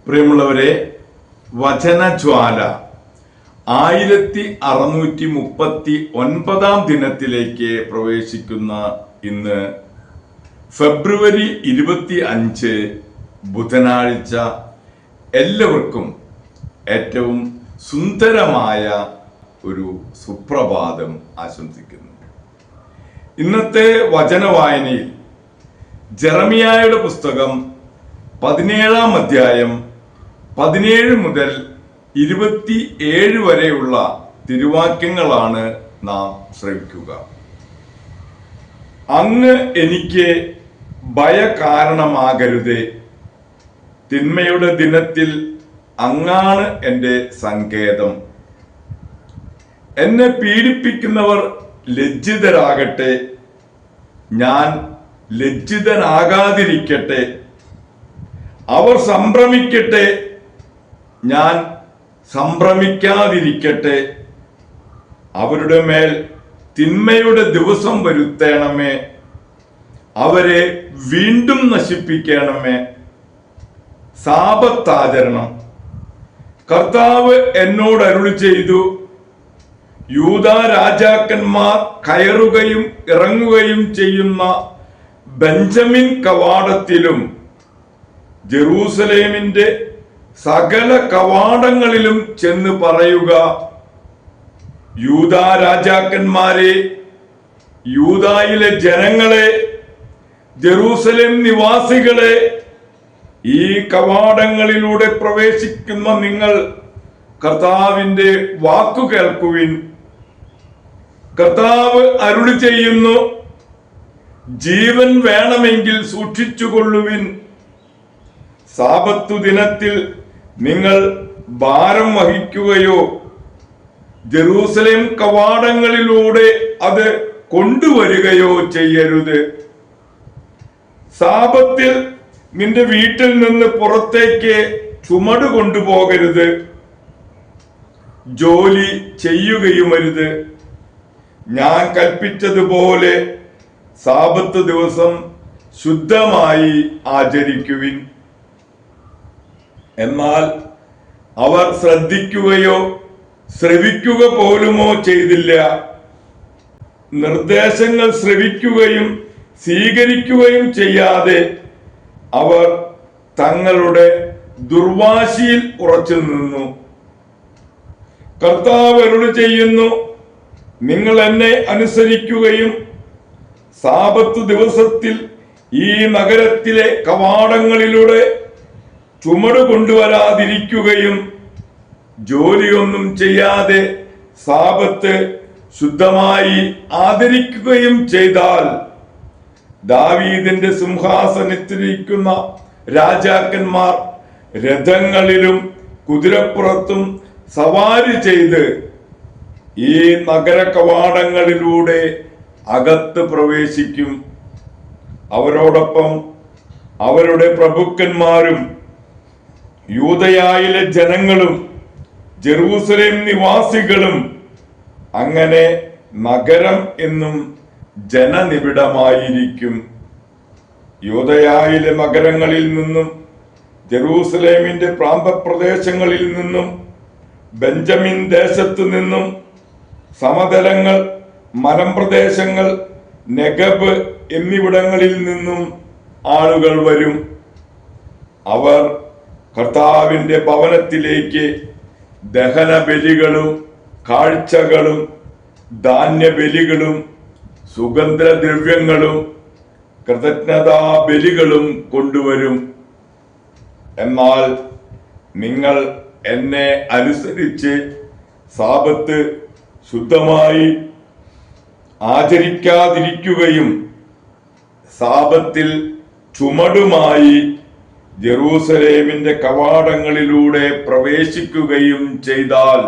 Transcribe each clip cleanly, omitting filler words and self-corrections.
പ്രിയമുള്ളവരെ, വചനജ്വാല 1639 ദിനത്തിലേക്ക് പ്രവേശിക്കുന്ന ഇന്ന് ഫെബ്രുവരി 25 ബുധനാഴ്ച എല്ലാവർക്കും ഏറ്റവും സുന്ദരമായ ഒരു സുപ്രഭാതം ആശംസിക്കുന്നു. ഇന്നത്തെ വചനവായനയിൽ ജെറമിയായുടെ പുസ്തകം 17-ാം അധ്യായം 17 മുതൽ 27 വരെയുള്ള തിരുവാക്യങ്ങളാണ് നാം ശ്രവിക്കുക. അങ്ങ് എനിക്ക് ഭയകാരണമാകരുതേ, തിന്മയുടെ ദിനത്തിൽ അങ്ങാണ് എൻ്റെ സങ്കേതം. എന്നെ പീഡിപ്പിക്കുന്നവർ ലജ്ജിതരാകട്ടെ, ഞാൻ ലജ്ജിതനാകാതിരിക്കട്ടെ. അവർ സംഭ്രമിക്കട്ടെ, ഞാൻ സംഭ്രമിക്കാതിരിക്കട്ടെ. അവരുടെ മേൽ തിന്മയുടെ ദിവസം വരുത്തേണമേ, അവരെ വീണ്ടും നശിപ്പിക്കണമേ. സാപത്താചരണം. കർത്താവ് എന്നോട് അരുളി ചെയ്തു, യൂദാ രാജാക്കന്മാർ കയറുകയും ഇറങ്ങുകയും ചെയ്യുന്ന ബെഞ്ചമിൻ കവാടത്തിലും ജെറൂസലേമിന്റെ സകല കവാടങ്ങളിലും ചെന്ന് പറയുക, യൂദാ രാജാക്കന്മാരെ, യൂദായിലെ ജനങ്ങളെ, ജെറൂസലേം നിവാസികളെ, ഈ കവാടങ്ങളിലൂടെ പ്രവേശിക്കുന്ന നിങ്ങൾ കർത്താവിന്റെ വാക്കു കേൾക്കുവിൻ. കർത്താവ് അരുളി ചെയ്യുന്നു, ജീവൻ വേണമെങ്കിൽ സൂക്ഷിച്ചുകൊള്ളുവിൻ. സാബത്തു ദിനത്തിൽ നിങ്ങൾ ഭാരം വഹിക്കുകയോ ജെറൂസലേം കവാടങ്ങളിലൂടെ അത് കൊണ്ടുവരികയോ ചെയ്യരുത്. സാബത്തിൽ നിന്റെ വീട്ടിൽ നിന്ന് പുറത്തേക്ക് ചുമട് കൊണ്ടുപോകരുത്, ജോലി ചെയ്യുകയുമരുത്. ഞാൻ കൽപ്പിച്ചതുപോലെ സാബത്ത് ദിവസം ശുദ്ധമായി ആചരിക്കുവിൻ. എന്നാൽ അവർ ശ്രദ്ധിക്കുകയോ ശ്രവിക്കുക പോലുമോ ചെയ്തില്ല. നിർദ്ദേശങ്ങൾ ശ്രവിക്കുകയും സ്വീകരിക്കുകയും ചെയ്യാതെ അവർ തങ്ങളുടെ ദുർവാശിയിൽ ഉറച്ചു നിന്നു. കർത്താവ് അരുളി ചെയ്യുന്നു, നിങ്ങൾ എന്നെ അനുസരിക്കുകയും സാബത്ത് ദിവസത്തിൽ ഈ നഗരത്തിലെ കവാടങ്ങളിലൂടെ ചുമട് കൊണ്ടുവരാതിരിക്കുകയും ജോലിയൊന്നും ചെയ്യാതെ സാബത്ത് ശുദ്ധമായി ആദരിക്കുകയും ചെയ്താൽ ദാവീദിന്റെ സിംഹാസനത്തിലിരിക്കുന്ന രാജാക്കന്മാർ രഥങ്ങളിലും കുതിരപ്പുറത്തും സവാരി ചെയ്ത് ഈ നഗര കവാടങ്ങളിലൂടെ അകത്ത് പ്രവേശിക്കും. അവരോടൊപ്പം അവരുടെ പ്രഭുക്കന്മാരും യൂദയായിലെ ജനങ്ങളും ജെറൂസലേം നിവാസികളും. അങ്ങനെ നഗരം എന്നും ജനനിബിഡമായിരിക്കും. യൂദയായിലെ നഗരങ്ങളിൽ നിന്നും ജെറൂസലേമിന്റെ പ്രാന്തപ്രദേശങ്ങളിൽ നിന്നും ബെഞ്ചമിൻ ദേശത്തു നിന്നും സമതലങ്ങൾ, മലമ്പ്രദേശങ്ങൾ, നെഗബ് എന്നിവിടങ്ങളിൽ നിന്നും ആളുകൾ വരും. അവർ കർത്താവിന്റെ ഭവനത്തിലേക്ക് ദഹനബലികളും കാഴ്ചകളും ധാന്യബലികളും സുഗന്ധദ്രവ്യങ്ങളും കൃതജ്ഞതാ ബലികളും കൊണ്ടുവരും. എന്നാൽ നിങ്ങൾ എന്നെ അനുസരിച്ച് സാബത്ത് ശുദ്ധമായി ആചരിക്കാതിരിക്കുകയും സാബത്തിൽ ചുമടുമായി ജെറൂസലേമിന്റെ കവാടങ്ങളിലൂടെ പ്രവേശിക്കുകയും ചെയ്താൽ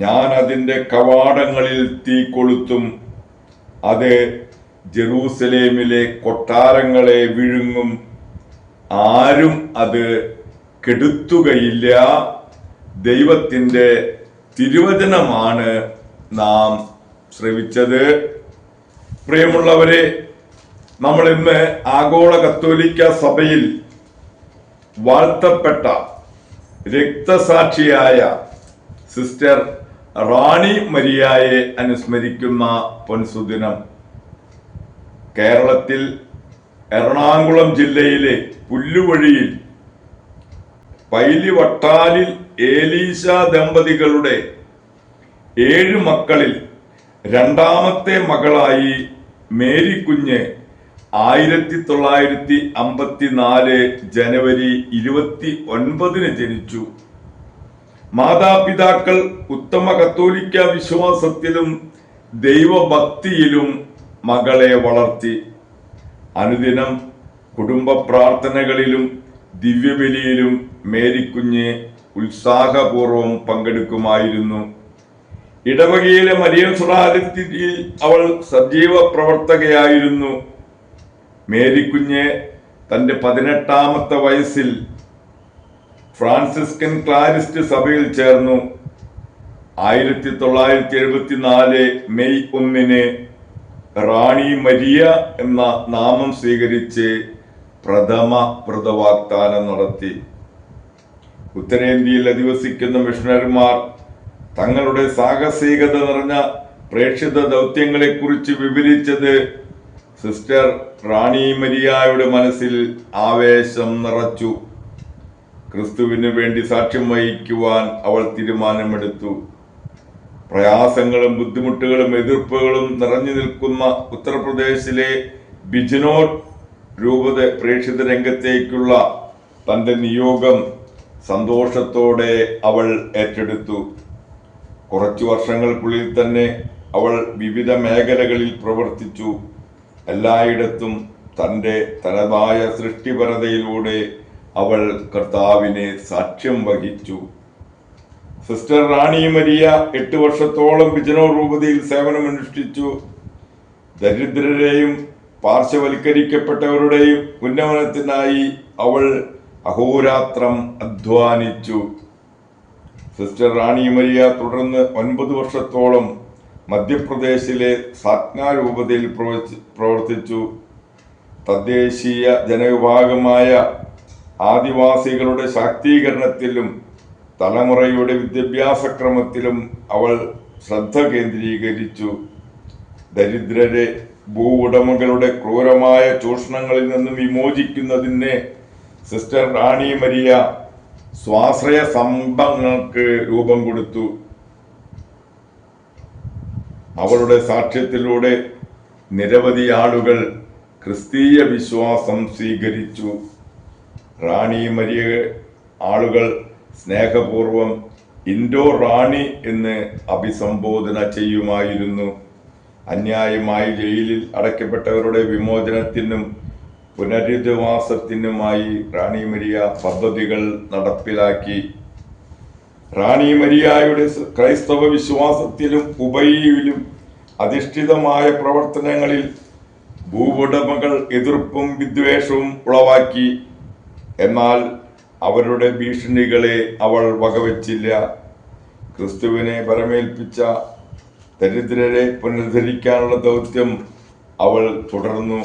ഞാൻ അതിന്റെ കവാടങ്ങളിൽ തീ കൊളുത്തും. അത് ജെറൂസലേമിലെ കൊട്ടാരങ്ങളെ വിഴുങ്ങും. ആരും അത് കെടുത്തുകയില്ല. ദൈവത്തിന്റെ തിരുവചനമാണ് നാം ശ്രവിച്ചത്. പ്രിയമുള്ളവരെ, നമ്മൾ ഇന്ന് ആഗോള കത്തോലിക്ക സഭയിൽ വാഴ്ത്തപ്പെട്ട രക്തസാക്ഷിയായ സിസ്റ്റർ റാണി മരിയായെ അനുസ്മരിക്കുന്ന പൊൻസുദിനം. കേരളത്തിൽ എറണാകുളം ജില്ലയിലെ പുല്ലുവഴിയിൽ പൈലിവട്ടാലിൽ ഏലീശ ദമ്പതികളുടെ 7 മക്കളിൽ രണ്ടാമത്തെ മകളായി മേരിക്കുഞ്ഞ് 1954 ജനുവരി 29 ജനിച്ചു. മാതാപിതാക്കൾ ഉത്തമ കത്തോലിക്ക വിശ്വാസത്തിലും ദൈവഭക്തിയിലും മകളെ വളർത്തി. അനുദിനം കുടുംബ പ്രാർത്ഥനകളിലും ദിവ്യബലിയിലും മേരിക്കുഞ്ഞ് ഉത്സാഹപൂർവം പങ്കെടുക്കുമായിരുന്നു. ഇടവകയിലെ മരിയൻ സുറാലത്തിൽ അവൾ സജീവ പ്രവർത്തകയായിരുന്നു. മേരിക്കുഞ്ഞ് തന്റെ 18ാമത്തെ വയസ്സിൽ ഫ്രാൻസിസ്കൻ ക്ലാരിസ്റ്റ് സഭയിൽ ചേർന്നു. 1974 മെയ് 1 റാണി മരിയ എന്ന നാമം സ്വീകരിച്ച് പ്രഥമ വ്രതവാഗ്ദാനം നടത്തി. ഉത്തരേന്ത്യയിൽ അധിവസിക്കുന്ന മിഷണറിമാർ തങ്ങളുടെ സാഹസികത നിറഞ്ഞ പ്രേക്ഷിത ദൗത്യങ്ങളെക്കുറിച്ച് വിവരിച്ചത് സിസ്റ്റർ റാണി മരിയായുടെ മനസ്സിൽ ആവേശം നിറച്ചു. ക്രിസ്തുവിന് വേണ്ടി സാക്ഷ്യം വഹിക്കുവാൻ അവൾ തീരുമാനമെടുത്തു. പ്രയാസങ്ങളും ബുദ്ധിമുട്ടുകളും എതിർപ്പുകളും നിറഞ്ഞു നിൽക്കുന്ന ഉത്തർപ്രദേശിലെ ബിജ്നോർ രൂപത പ്രേക്ഷിത രംഗത്തേക്കുള്ള തന്റെ നിയോഗം സന്തോഷത്തോടെ അവൾ ഏറ്റെടുത്തു. കുറച്ചു വർഷങ്ങൾക്കുള്ളിൽ തന്നെ അവൾ വിവിധ മേഖലകളിൽ പ്രവർത്തിച്ചു. എല്ലായിടത്തും തന്റെ തനതായ സൃഷ്ടിപരതയിലൂടെ അവൾ കർത്താവിനെ സാക്ഷ്യം വഹിച്ചു. സിസ്റ്റർ റാണി മരിയ 8 വർഷത്തോളം ബിജ്നോർ രൂപതയിൽ സേവനമനുഷ്ഠിച്ചു. ദരിദ്രരെയും പാർശ്വവൽക്കരിക്കപ്പെട്ടവരുടെയും ഉന്നമനത്തിനായി അവൾ അഹോരാത്രം അധ്വാനിച്ചു. സിസ്റ്റർ റാണി മരിയ തുടർന്ന് 9 വർഷത്തോളം മധ്യപ്രദേശിലെ സാറ്റ്ന രൂപതയിൽ പ്രവർത്തിച്ചു. തദ്ദേശീയ ജനവിഭാഗമായ ആദിവാസികളുടെ ശാക്തീകരണത്തിലും തലമുറയുടെ വിദ്യാഭ്യാസക്രമത്തിലും അവൾ ശ്രദ്ധ കേന്ദ്രീകരിച്ചു. ദരിദ്രരെ ഭൂവുടമകളുടെ ക്രൂരമായ ചൂഷണങ്ങളിൽ നിന്നും വിമോചിക്കുന്നതിന് സിസ്റ്റർ റാണി മരിയ സ്വാശ്രയ സംഘങ്ങൾക്ക് രൂപം കൊടുത്തു. അവളുടെ സാക്ഷ്യത്തിലൂടെ നിരവധി ആളുകൾ ക്രിസ്തീയ വിശ്വാസം സ്വീകരിച്ചു. റാണി മരിയ ആളുകൾ സ്നേഹപൂർവം ഇൻഡോ റാണി എന്ന് അഭിസംബോധന ചെയ്യുമായിരുന്നു. അന്യായമായി ജയിലിൽ അടയ്ക്കപ്പെട്ടവരുടെ വിമോചനത്തിനും പുനരധിവാസത്തിനുമായി റാണി മരിയ പദ്ധതികൾ നടപ്പിലാക്കി. റാണി മരിയായുടെ ക്രൈസ്തവ വിശ്വാസത്തിലും ഉപയിലും അധിഷ്ഠിതമായ പ്രവർത്തനങ്ങളിൽ ഭൂവുടമകൾ എതിർപ്പും വിദ്വേഷവും ഉളവാക്കി. എന്നാൽ അവരുടെ ഭീഷണികളെ അവൾ വകവച്ചില്ല. ക്രിസ്തുവിനെ പരമേൽപ്പിച്ച ദരിദ്രരെ പുനരുദ്ധരിക്കാനുള്ള ദൗത്യം അവൾ തുടർന്നു.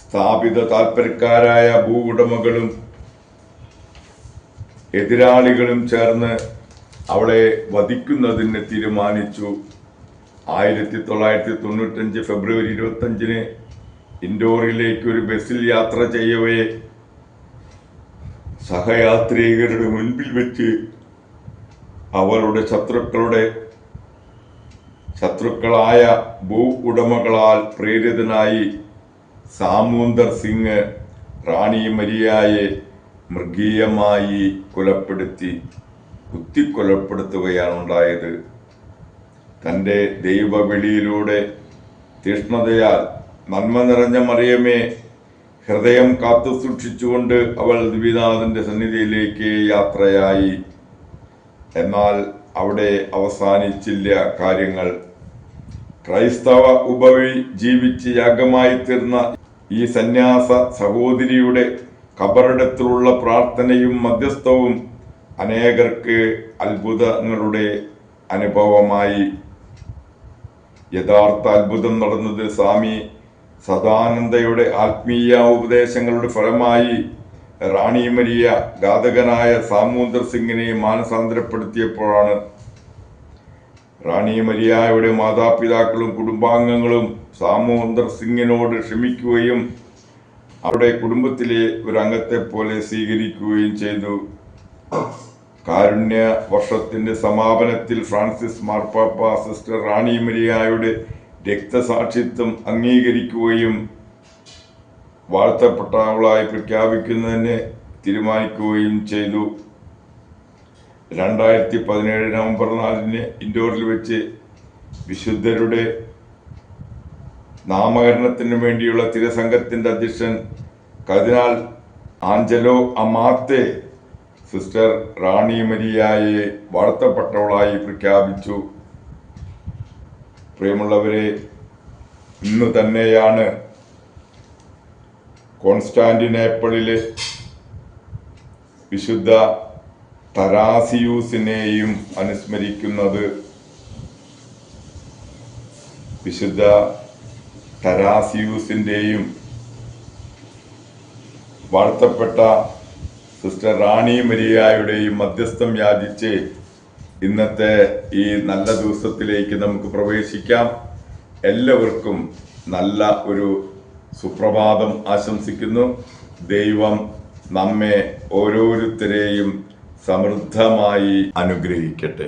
സ്ഥാപിത താൽപര്യക്കാരായ ഭൂവുടമകളും എതിരാളികളും ചേർന്ന് അവളെ വധിക്കുന്നതിന് തീരുമാനിച്ചു. 1995 ഫെബ്രുവരി 25 ഇൻഡോറിലേക്ക് ഒരു ബസ്സിൽ യാത്ര ചെയ്യവേ സഹയാത്രികരുടെ മുൻപിൽ വെച്ച് അവളുടെ ശത്രുക്കളായ ഭൂ ഉടമകളാൽ പ്രേരിതനായി സാമൂന്ദർ സിംഗ് റാണി മരിയായെ മൃഗീയമായി കുത്തിക്കൊലപ്പെടുത്തുകയാണ് ഉണ്ടായത്. തൻ്റെ ദൈവവിളിയിലൂടെ തീഷ്ണതയാൽ നന്മ നിറഞ്ഞ മറിയമേ ഹൃദയം കാത്തു സൂക്ഷിച്ചുകൊണ്ട് അവൾ ദിവ്യനാഥന്റെ സന്നിധിയിലേക്ക് യാത്രയായി. എന്നാൽ അവിടെ അവസാനിച്ചില്ല കാര്യങ്ങൾ. ക്രൈസ്തവ ഉപവി ജീവിച്ച് യാഗമായി തീർന്ന ഈ സന്യാസ സഹോദരിയുടെ ഖബറിടത്തിലുള്ള പ്രാർത്ഥനയും മധ്യസ്ഥവും അനേകർക്ക് അത്ഭുതങ്ങളുടെ അനുഭവമായി. യഥാർത്ഥ അത്ഭുതം നടന്നത് സ്വാമി സദാനന്ദയുടെ ആത്മീയ ഉപദേശങ്ങളുടെ ഫലമായി റാണി മരിയ ഘാതകനായ സാമൂന്ദർ സിംഗിനെ മാനസാന്തരപ്പെടുത്തിയപ്പോഴാണ് റാണി മരിയയുടെ മാതാപിതാക്കളും കുടുംബാംഗങ്ങളും സാമൂന്ദർ സിംഗിനോട് ക്ഷമിക്കുകയും അവരുടെ കുടുംബത്തിലെ ഒരു അംഗത്തെ പോലെ സ്വീകരിക്കുകയും ചെയ്തു. കാരുണ്യ വർഷത്തിന്റെ സമാപനത്തിൽ ഫ്രാൻസിസ് മാർപ്പാപ്പ സിസ്റ്റർ റാണി മരിയയുടെ രക്തസാക്ഷിത്വം അംഗീകരിക്കുകയും വാഴ്ത്തപ്പെട്ടവളായി പ്രഖ്യാപിക്കുന്നതിന് തീരുമാനിക്കുകയും ചെയ്തു. 2017 നവംബർ 4 ഇൻഡോറിൽ വെച്ച് വിശുദ്ധരുടെ നാമകരണത്തിന് വേണ്ടിയുള്ള തിരുസംഘത്തിന്റെ അധ്യക്ഷൻ കർദിനാൾ ആഞ്ചലോ അമാത്തെ സിസ്റ്റർ റാണി മരിയയെ വാഴ്ത്തപ്പെട്ടവളായി പ്രഖ്യാപിച്ചു. പ്രിയമുള്ളവരെ, ഇന്നു തന്നെയാണ് കോൺസ്റ്റാന്റിനോപ്പിളിലെ വിശുദ്ധ തരാസിയൂസിനെയും അനുസ്മരിക്കുന്നത്. വിശുദ്ധ തരാസിയൂസിൻ്റെയും വാഴ്ത്തപ്പെട്ട സിസ്റ്റർ റാണി മരിയയുടെയും മധ്യസ്ഥം യാചിച്ച് ഇന്നത്തെ ഈ നല്ല ദിവസത്തിലേക്ക് നമുക്ക് പ്രവേശിക്കാം. എല്ലാവർക്കും നല്ല ഒരു സുപ്രഭാതം ആശംസിക്കുന്നു. ദൈവം നമ്മെ ഓരോരുത്തരെയും സമൃദ്ധമായി അനുഗ്രഹിക്കട്ടെ.